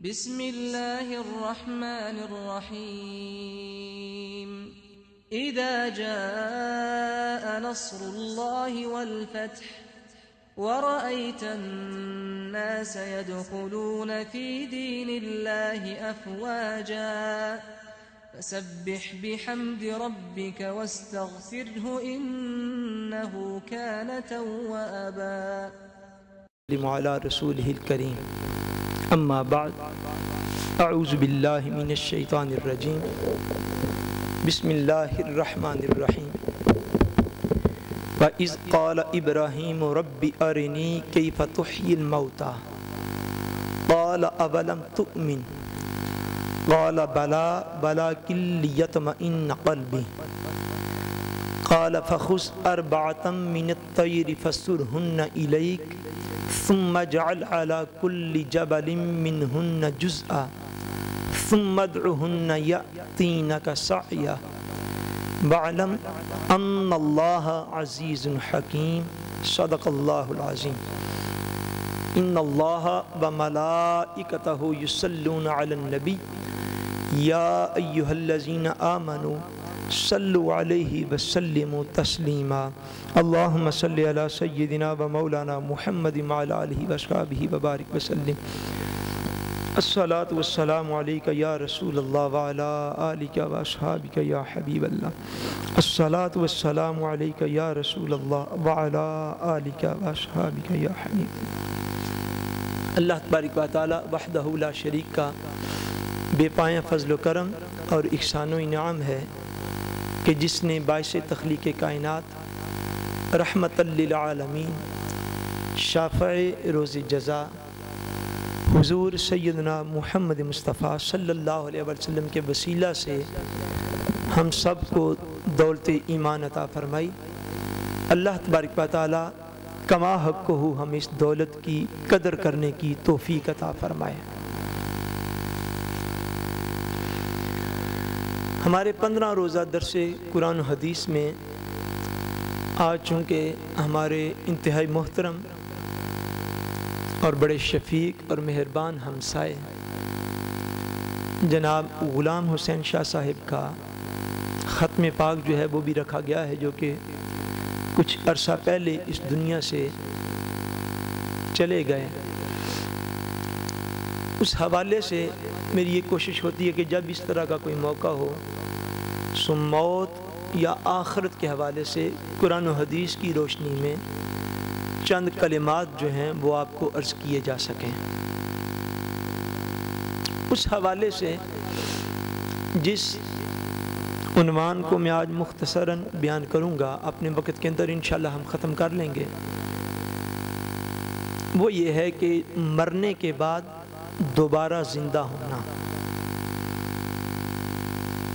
بسم الله الرحمن الرحيم إذا جاء نصر الله والفتح ورأيت الناس يدخلون في دين الله أفواجا فسبح بحمد ربك واستغفره إنه كان توابا. على رسوله الكريم اما بعد اعوذ باللہ من الشیطان الرجیم بسم اللہ الرحمن الرحیم وَإِذْ قَالَ إِبْرَاهِيمُ رَبِّ أَرِنِي كَيْفَ تُحْيِي الْمَوْتَى قَالَ أَوَلَمْ تُؤْمِنْ قَالَ بَلَى وَلَكِنْ لِيَطْمَئِنَّ قَلْبِي قَالَ فَخُذْ أَرْبَعَةً مِنَ الطَّيْرِ فَصُرْهُنَّ إِلَيْكَ ثم اجعل على كل جبل منهن جزءا ثم ادعهن يأتينك سعيا واعلم أن الله عزيز حكيم صدق الله العظيم. إن الله وملائكته يصلون على النبي يا أيها الذين آمنوا صلوا عليه وسلموا تسليما. اللهم صل على سيدنا ومولانا محمد وعلى آله وصحبه وبارك وسلم. الصلاة والسلام عليك يا رسول الله وعلى آلك وأصحابك يا حبيب الله. الصلاة والسلام عليك يا رسول الله وعلى آلك وأصحابك يا حبيب الله. اللہ تبارک و تعالی وحدہ لا شریک کا بے پایہ فضل و کرم اور احسان و انعام ہے کہ جس نے باعث تخلیق کائنات رحمت للعالمین شافع روز جزا حضور سیدنا محمد مصطفیٰ صلی اللہ علیہ وسلم کے وسیلہ سے ہم سب کو دولت ایمان عطا فرمائی. اللہ تبارک و تعالی کما حق کو ہم اس دولت کی قدر کرنے کی توفیق عطا فرمائے. ہمارے 15 روزہ درس قرآن و حدیث میں آج چونکہ ہمارے انتہائی محترم اور بڑے شفیق اور مہربان ہمسائے جناب غلام حسین شاہ صاحب کا ختم پاک جو ہے وہ بھی رکھا گیا ہے، جو کہ کچھ عرصہ پہلے اس دنیا سے چلے گئے. اس حوالے سے میری یہ کوشش ہوتی ہے کہ جب اس طرح کا کوئی موقع ہو سو موت یا آخرت کے حوالے سے قرآن و حدیث کی روشنی میں چند کلمات جو ہیں وہ آپ کو عرض کیے جا سکیں. اس حوالے سے جس عنوان کو میں آج مختصراً بیان کروں گا، اپنے وقت کے اندر انشاءاللہ ہم ختم کر لیں گے. وہ یہ ہے کہ مرنے کے بعد دوبارہ زندہ ہونا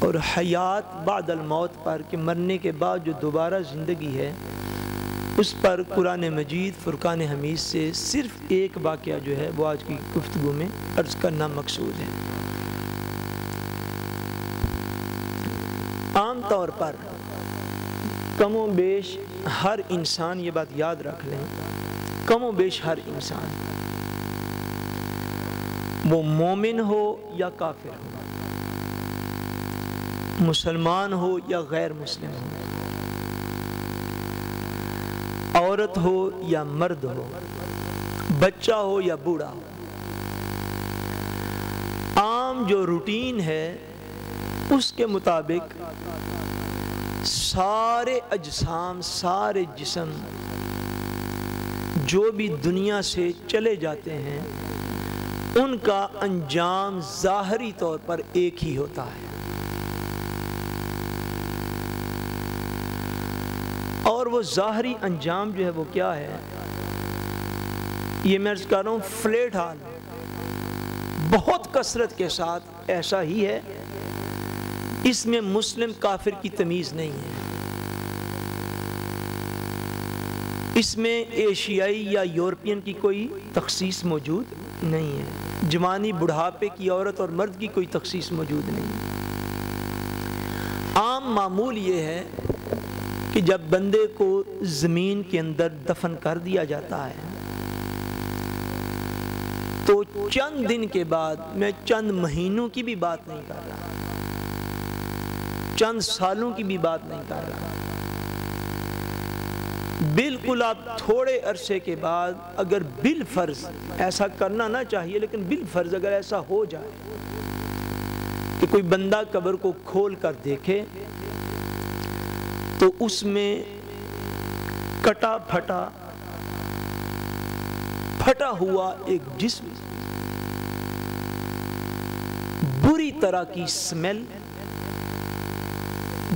اور حیات بعد الموت پر، کہ مرنے کے بعد جو دوبارہ زندگی ہے اس پر قرآن مجید فرقان حمید سے صرف ایک واقعہ جو ہے وہ آج کی گفتگو میں عرض کرنا مقصود ہے. عام طور پر کم و بیش ہر انسان، یہ بات یاد رکھ لیں، کم و بیش ہر انسان وہ مومن ہو یا کافر ہو، مسلمان ہو یا غیر مسلم ہو، عورت ہو یا مرد ہو، بچہ ہو یا بوڑھا ہو، عام جو روٹین ہے اس کے مطابق سارے اجسام، سارے جسم جو بھی دنیا سے چلے جاتے ہیں ان کا انجام ظاہری طور پر ایک ہی ہوتا ہے، اور وہ ظاہری انجام جو ہے وہ کیا ہے؟ یہ میں عرض کر رہا ہوں فلیٹ حال بہت کثرت کے ساتھ ایسا ہی ہے. اس میں مسلم کافر کی تمیز نہیں ہے، اس میں ایشیائی یا یورپین کی کوئی تخصیص موجود نہیں ہے، جوانی بڑھاپے کی عورت اور مرد کی کوئی تخصیص موجود نہیں ہے. عام معمول یہ ہے کہ جب بندے کو زمین کے اندر دفن کر دیا جاتا ہے تو چند دن کے بعد، میں چند مہینوں کی بھی بات نہیں کر رہا، چند سالوں کی بھی بات نہیں کر رہا، بالکل آپ تھوڑے عرصے کے بعد اگر بالفرض، ایسا کرنا نہ چاہیے لیکن بالفرض اگر ایسا ہو جائے کہ کوئی بندہ قبر کو کھول کر دیکھے تو اس میں کٹا پھٹا ہوا ایک جسم، بری طرح کی سمیل،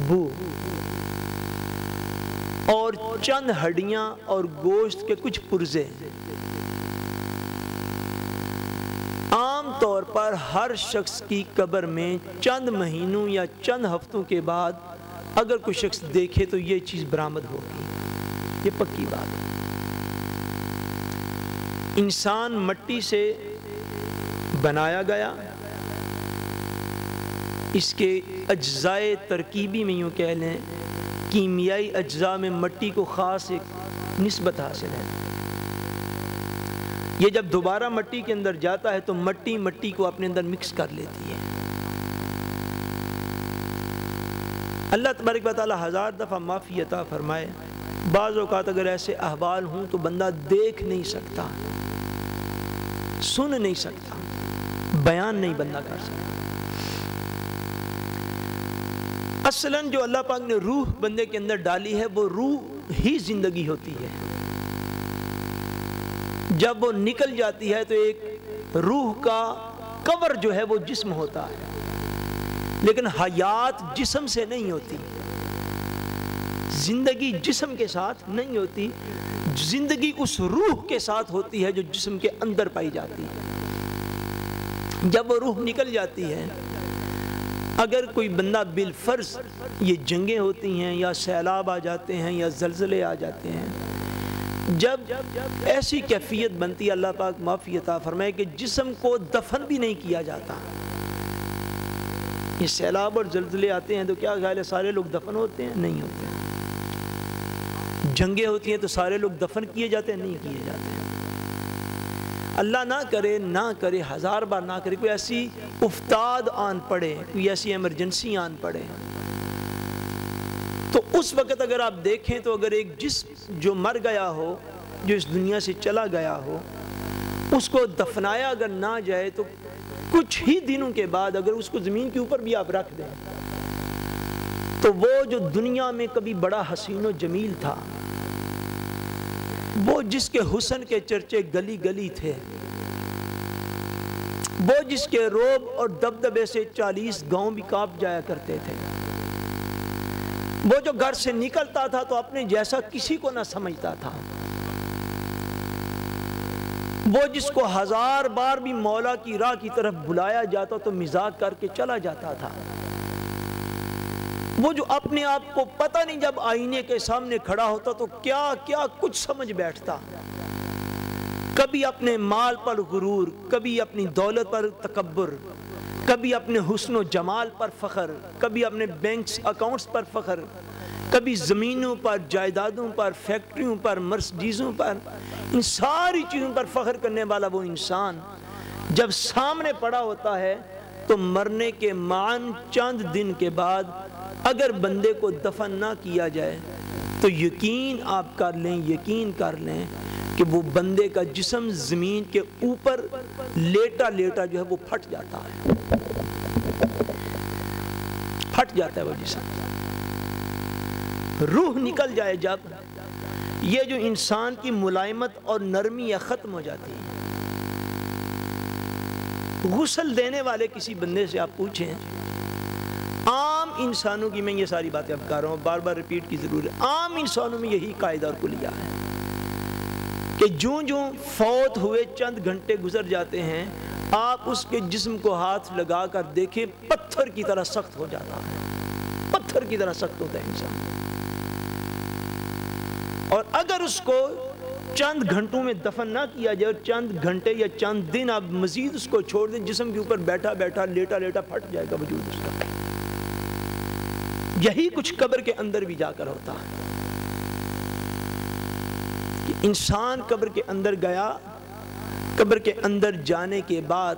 بو، اور چند ہڈیاں اور گوشت کے کچھ پرزے. عام طور پر ہر شخص کی قبر میں چند مہینوں یا چند ہفتوں کے بعد اگر کوئی شخص دیکھے تو یہ چیز برآمد ہوگی، یہ پکی بات ہے. انسان مٹی سے بنایا گیا، اس کے اجزائے ترکیبی میں یوں کہہ لیں کیمیائی اجزاء میں مٹی کو خاص ایک نسبت حاصل ہے. یہ جب دوبارہ مٹی کے اندر جاتا ہے تو مٹی کو اپنے اندر مکس کر لیتی ہے. اللہ تبارک و تعالی 1000 دفعہ معافی عطا فرمائے. بعض اوقات اگر ایسے احوال ہوں تو بندہ دیکھ نہیں سکتا، سن نہیں سکتا، بیان نہیں بندہ کر سکتا. اصلاً جو اللہ پاک نے روح بندے کے اندر ڈالی ہے وہ روح ہی زندگی ہوتی ہے. جب وہ نکل جاتی ہے تو ایک روح کا کور جو ہے وہ جسم ہوتا ہے، لیکن حیات جسم سے نہیں ہوتی، زندگی جسم کے ساتھ نہیں ہوتی، زندگی اس روح کے ساتھ ہوتی ہے جو جسم کے اندر پائی جاتی ہے. جب وہ روح نکل جاتی ہے، اگر کوئی بندہ بالفرض، یہ جنگیں ہوتی ہیں یا سیلاب آ جاتے ہیں یا زلزلے آ جاتے ہیں، جب ایسی کیفیت بنتی ہے، اللہ پاک معافی عطا فرمائے، کہ جسم کو دفن بھی نہیں کیا جاتا. یہ سیلاب اور زلزلے آتے ہیں تو کیا خیال ہے سارے لوگ دفن ہوتے ہیں؟ نہیں ہوتے. جنگیں ہوتی ہیں تو سارے لوگ دفن کیے جاتے ہیں؟ نہیں کیے جاتے. اللہ نہ کرے 1000 بار نہ کرے کوئی ایسی افتاد آن پڑے، کوئی ایسی ایمرجنسی آن پڑے، تو اس وقت اگر آپ دیکھیں تو اگر ایک جسم جو مر گیا ہو، جو اس دنیا سے چلا گیا ہو، اس کو دفنایا اگر نہ جائے تو کچھ ہی دنوں کے بعد اگر اس کو زمین کے اوپر بھی آپ رکھ دیں تو وہ جو دنیا میں کبھی بڑا حسین و جمیل تھا، وہ جس کے حسن کے چرچے گلی گلی تھے، وہ جس کے روب اور دبدبے سے 40 گاؤں بھی کانپ جایا کرتے تھے، وہ جو گھر سے نکلتا تھا تو اپنے جیسا کسی کو نہ سمجھتا تھا، وہ جس کو 1000 بار بھی مولا کی راہ کی طرف بلایا جاتا تو مزاق کر کے چلا جاتا تھا، وہ جو اپنے آپ کو پتہ نہیں جب آئینے کے سامنے کھڑا ہوتا تو کیا کیا کچھ سمجھ بیٹھتا، کبھی اپنے مال پر غرور، کبھی اپنی دولت پر تکبر، کبھی اپنے حسن و جمال پر فخر، کبھی اپنے بینکس اکاؤنٹس پر فخر، کبھی زمینوں پر، جائیدادوں پر، فیکٹریوں پر، مرسڈیزوں پر، ان ساری چیزوں پر فخر کرنے والا وہ انسان جب سامنے پڑا ہوتا ہے تو مرنے کے معاً چند دن کے بعد اگر بندے کو دفن نہ کیا جائے تو یقین آپ کر لیں کہ وہ بندے کا جسم زمین کے اوپر لیٹا جو ہے وہ پھٹ جاتا ہے وہ جسم. روح نکل جائے جب، یہ جو انسان کی ملائمت اور نرمی ختم ہو جاتی ہے. غسل دینے والے کسی بندے سے آپ پوچھیں، عام انسانوں کی، میں یہ ساری باتیں اب کر رہا ہوں، بار بار ریپیٹ کی ضرورت ہے، عام انسانوں میں یہی قاعدہ اور کلیہ ہے کہ جو فوت ہوئے چند گھنٹے گزر جاتے ہیں، آپ اس کے جسم کو ہاتھ لگا کر دیکھیں، پتھر کی طرح سخت ہو جاتا ہے، پتھر کی طرح سخت ہوتا ہے انسان. اور اگر اس کو چند گھنٹوں میں دفن نہ کیا جائے اور چند گھنٹے یا چند دن آپ مزید اس کو چھوڑ دیں، جسم کے اوپر بیٹھا لیٹا پھٹ جائے گا وجود اس کا. یہی کچھ قبر کے اندر بھی جا کر ہوتا ہے کہ انسان قبر کے اندر گیا قبر کے اندر جانے کے بعد